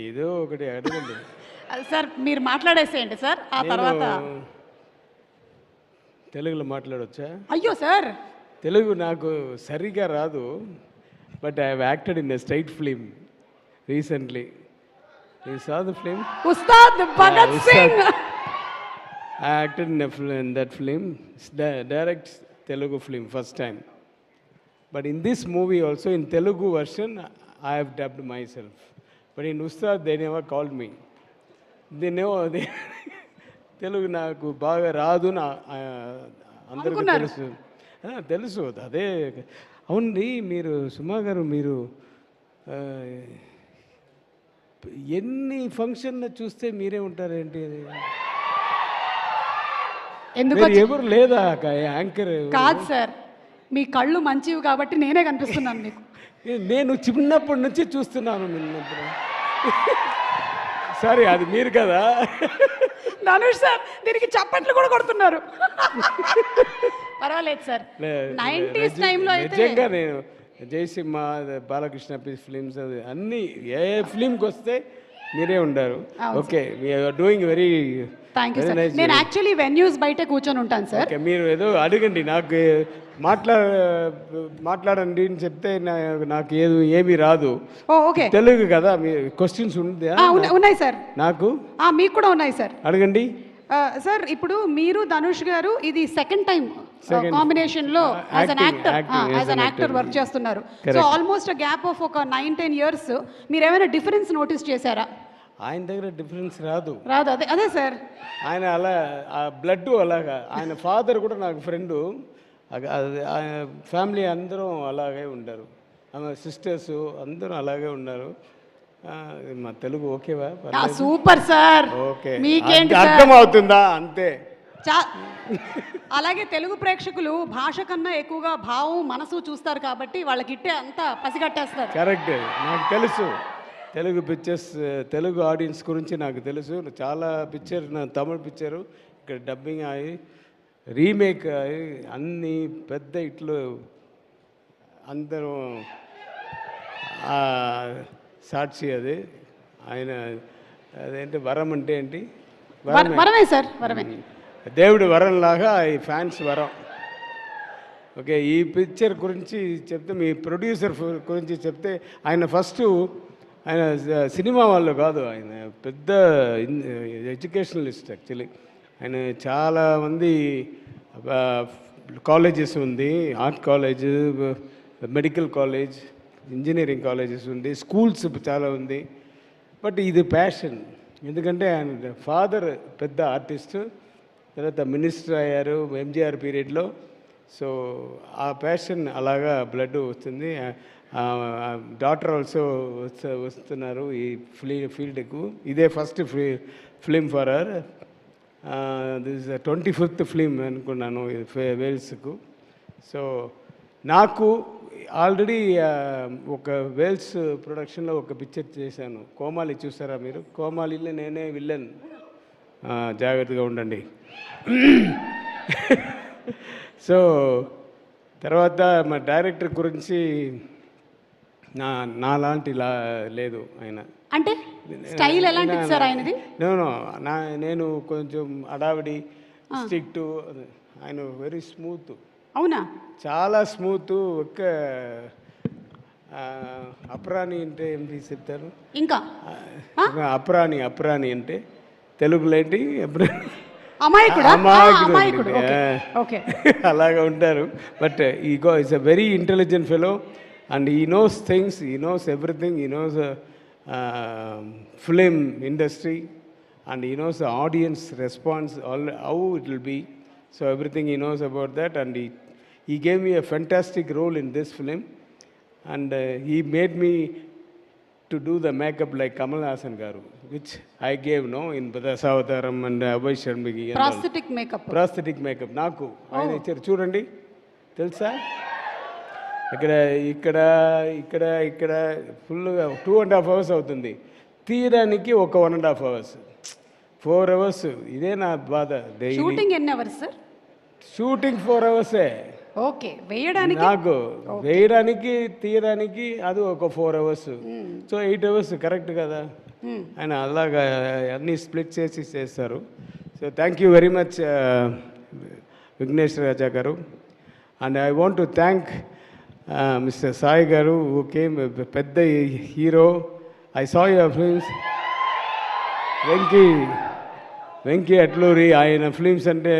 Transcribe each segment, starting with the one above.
ఏదో ఒకటి అడగండి. సార్ మీరు మాట్లాడేసేయండి సార్, ఆ తర్వాత. నేను తెలుగులో మాట్లాడొచ్చా? అయ్యో సార్, తెలుగు నాకు సరిగా రాదు, but I have acted in a straight film recently. You saw the film? Ustaad Bhagat Singh. I acted in that film. It's direct Telugu film, first time. But in this movie also, in Telugu version, I have dubbed myself. But in Ustad, they never called me. They know Telugu నాకు బాగా రాదు నా అందరికీ తెలుసు. తెలుసు అదే. అవునండి, మీరు సుమా గారు, మీరు ఎన్ని ఫంక్షన్ చూస్తే మీరే ఉంటారేంటి? ఎందుకు ఎవరు లేదా యాంకర్? కాదు సార్, మీ కళ్ళు మంచివి కాబట్టి నేనే కనిపిస్తున్నాను మీకు. నేను చిన్నప్పటి నుంచి చూస్తున్నాను నిన్నప్పుడు. సారీ, అది మీరు కదా. ధనుష్ సార్ దీనికి చప్పట్లు కూడా కొడుతున్నారు. పర్వాలేదు సార్. 90s టైంలో అయితే నిజంగా నేను జయసింహ, బాలకృష్ణ ఫిలిమ్స్, అది అన్ని ఏ ఫిలింకి వస్తే మీరే ఉండారు. Okay, we're doing very. Thank you sir. నేను యాక్చువల్లీ వెన్యూస్ బయట కూర్చొని ఉంటాను సార్. ఓకే, మీరు ఏదో అడగండి, నాకు మాట్లాడండి అని చెప్తే నాకు ఏమీ రాదు. ఓకే, తెలుగు కదా. మీ క్వశ్చన్స్ ఉన్నాయి సార్. నాకు మీకు కూడా ఉన్నాయి సార్, అడగండి సార్. ఇప్పుడు మీరు ధనుష్ గారు ఇది సెకండ్ టైం కాంబినేషన్ లో యాజ్ అన్ యాక్టర్ వర్క్ చేస్తున్నారు. సో ఆల్మోస్ట్ గ్యాప్ ఆఫ్ ఒక 9-10 years. మీరు ఏమైనా డిఫరెన్స్ నోటీస్ చేశారా? ఆయన దగ్గర డిఫరెన్స్ రాదు. అదే అదే సార్, ఆయన అలా బ్లడ్ అలాగా. ఆయన ఫాదర్ కూడా నాకు ఫ్రెండు. ఫ్యామిలీ అందరం అలాగే ఉంటారు. ఆమె సిస్టర్స్ అందరూ అలాగే ఉన్నారు. మా తెలుగు ఓకేవా? Super sir. ఓకే, అర్థం అవుతుందా? అంతే. అలాగే తెలుగు ప్రేక్షకులు భాష కన్నా ఎక్కువగా భావం, మనసు చూస్తారు కాబట్టి వాళ్ళకి ఇట్టే అంతా పసిగట్టేస్తారు. కరెక్ట్, నాకు తెలుసు. తెలుగు పిక్చర్స్, తెలుగు ఆడియన్స్ గురించి నాకు తెలుసు. చాలా పిక్చర్, నా తమిళ పిక్చరు ఇక్కడ డబ్బింగ్ అయ్యి రీమేక్ అయ్యి అన్ని పెద్ద ఇట్లు అందరూ సాక్షి. అది ఆయన అదేంటి వరం అంటే ఏంటి? వరమే సార్, వరమే. దేవుడి వరంలాగా ఈ ఫ్యాన్స్ వరం. ఓకే, ఈ పిక్చర్ గురించి చెప్తే, మీ ప్రొడ్యూసర్ గురించి చెప్తే, ఆయన ఫస్ట్ ఆయన సినిమా వాళ్ళు కాదు, ఆయన పెద్ద ఎడ్యుకేషనలిస్ట్ యాక్చువల్లీ. ఆయన చాలామంది కాలేజెస్ ఉంది, art college, medical college, engineering colleges ఉంది, స్కూల్స్ చాలా ఉంది. బట్ ఇది ప్యాషన్. ఎందుకంటే ఆయన ఫాదర్ పెద్ద ఆర్టిస్టు, తర్వాత మినిస్టర్ అయ్యారు ఎంజీఆర్ పీరియడ్లో. సో ఆ ప్యాషన్ అలాగా బ్లడ్ వస్తుంది. డాటర్ ఆల్సో వస్తున్నారు ఈ ఫీల్డ్కు. ఇదే first film for her. This 25th film అనుకున్నాను వేల్స్కు. సో నాకు ఆల్రెడీ ఒక వేల్స్ ప్రొడక్షన్లో ఒక పిక్చర్ చేశాను, కోమాలి. చూసారా మీరు? కోమాలిలో నేనే విల్లన్. జాగ్రత్తగా ఉండండి. సో తర్వాత మా డైరెక్టర్ గురించి నాలాంటి లేదు ఆయన. అంటే స్టైల్ ఎలాంటిది సార్ ఆయనది? నేను కొంచెం అడావిడి, స్ట్రిక్ట్. ఆయన వెరీ స్మూత్. అవునా? చాలా స్మూత్. ఒక్క అప్రాణి అంటే ఏంటి చెప్తారు? ఇంకా అప్రాణి అంటే తెలుగులో ఏంటి? అమాయకుడు. అలాగా ఉంటారు. But is a very intelligent fellow and he knows things, he knows everything, he knows film industry, and he knows the audience response, how it will be. So everything he knows about that, and he gave me a fantastic role in this film, and he made me to do the makeup like Kamal Haasan garu, which I gave in Dasavataram and Abhay Sharmigi. Prosthetic makeup నాకు ఆయన ఇచ్చారు. చూడండి, తెలుసా? ఇక్కడ ఫుల్గా 2.5 hours అవుతుంది. తీయడానికి ఒక 1.5 hours, 4 hours. ఇదే నా బాధ. షూటింగ్ ఎన్ని hours sir? Shooting 4 hours. Okay, వేయడానికి నాకు వేయడానికి తీయడానికి అది ఒక 4 hours. సో 8 hours కరెక్ట్ కదా? ఆయన అలాగా అన్నీ స్ప్లిట్ చేసి చేస్తారు. So thank you very much Vignesh Raja garu. And I want to thank mister Sai garu who came, పెద్ద hero. I saw your films. Venky Atluri, ఆయన ఫిల్మ్స్ అంటే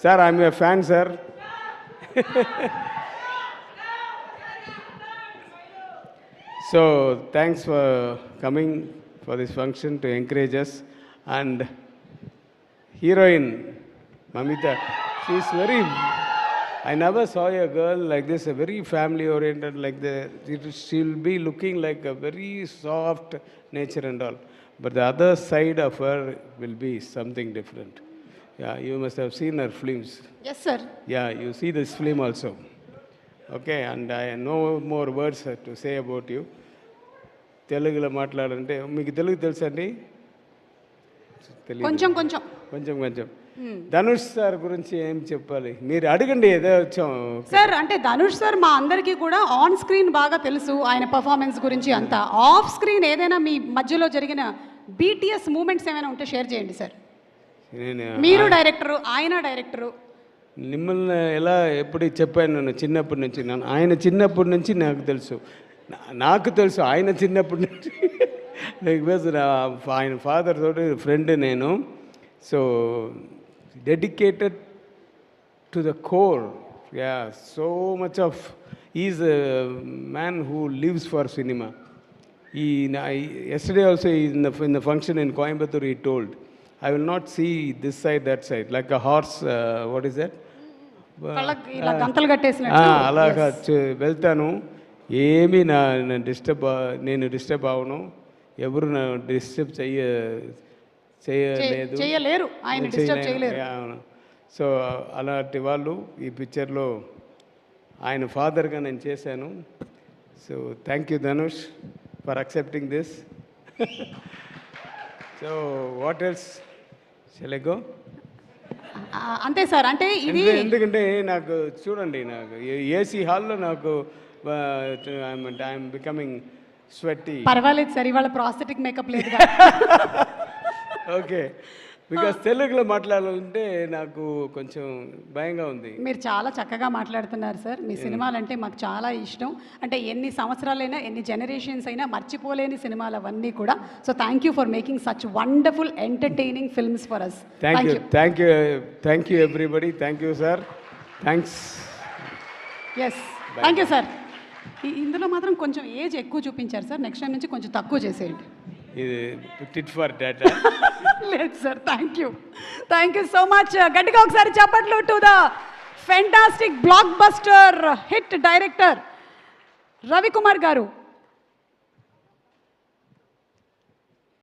sir I'm a fan sir. So thanks for coming for this function to encourage us. And heroine Mamita, she's very, I never saw a girl like this, a very family oriented like she'll be looking like a very soft nature and all, but the other side of her will be something different. Yeah, you must have seen her films. Yes sir. Yeah, you see this film also. Okay, and I no more words to say about you. తెలుగులో మాట్లాడాలంటే మీకు తెలుగు తెలుసా అండి? కొంచెం కొంచెం కొంచెం కొంచెం. Dhanush sir గురించి ఏం చెప్పాలి? మీరు అడగండి, ఏదో వచ్చాం సార్. అంటే ధనుష్ సార్ మా అందరికీ కూడా ఆన్ స్క్రీన్ బాగా తెలుసు, ఆయన పర్ఫార్మెన్స్ గురించి అంతా. ఆఫ్ స్క్రీన్ ఏదైనా మీ మధ్యలో జరిగిన బీటీఎస్ మూమెంట్స్ ఏమైనా ఉంటే షేర్ చేయండి సార్. మీరు డైరెక్టరు, ఆయన డైరెక్టరు. మిమ్మల్ని ఎలా ఎప్పుడు చెప్పాను, నన్ను చిన్నప్పటి నుంచి, ఆయన చిన్నప్పటి నుంచి నాకు తెలుసు ఆయన చిన్నప్పటి నుంచి. బికాజ్ ఆయన ఫాదర్ తోటి ఫ్రెండ్ నేను. So dedicated to the core. Yeah, so much of is man who lives for cinema. Yesterday also in the function in Coimbatore he told, I will not see this side, that side, like a horse, what is that? ఇలా గంతలు కట్టేసినట్టు. అలాగా వెళ్తాను, ఏమీ నేను disturb అవ్వను, ఎవరు నా disturb చేయలేరు, ఆయన డిస్టర్బ్ చేయలేరు. సో అలాంటి వాళ్ళు ఈ పిక్చర్లో ఆయన ఫాదర్గా నేను చేశాను. So thank you Dhanush for accepting this. So what else shall I go? అంతే సార్. అంటే ఇది ఎందుకంటే నాకు చూడండి, నాకు ఏసీ హాల్లో నాకు ఐఎమ్ బికమింగ్ స్వెట్టి. పర్వాలేదు సార్, ఇవాళ ప్రాస్థెటిక్ మేకప్ లేదు. ఓకే, బికాస్ తెలుగులో మాట్లాడాలంటే నాకు కొంచెం భయంగా ఉంది. మీరు చాలా చక్కగా మాట్లాడుతున్నారు సార్. మీ సినిమాలు అంటే మాకు చాలా ఇష్టం. అంటే ఎన్ని సంవత్సరాలైనా, ఎన్ని జనరేషన్స్ అయినా మర్చిపోలేని సినిమాలు అవన్నీ కూడా. So thank you for making such wonderful entertaining films for us. Thank you everybody. Thank you sir. Thanks. Yes, thank you sir. ఇందులో మాత్రం కొంచెం ఏజ్ ఎక్కువ చూపించారు సార్. నెక్స్ట్ టైం నుంచి కొంచెం తక్కువ చేసేయండి. ఇది టిట్ ఫర్ డేటా. లేదు sir. Thank you so much. గట్టిగా ఒకసారి చెప్పట్లు to the fantastic blockbuster hit director Ravikumar గారు.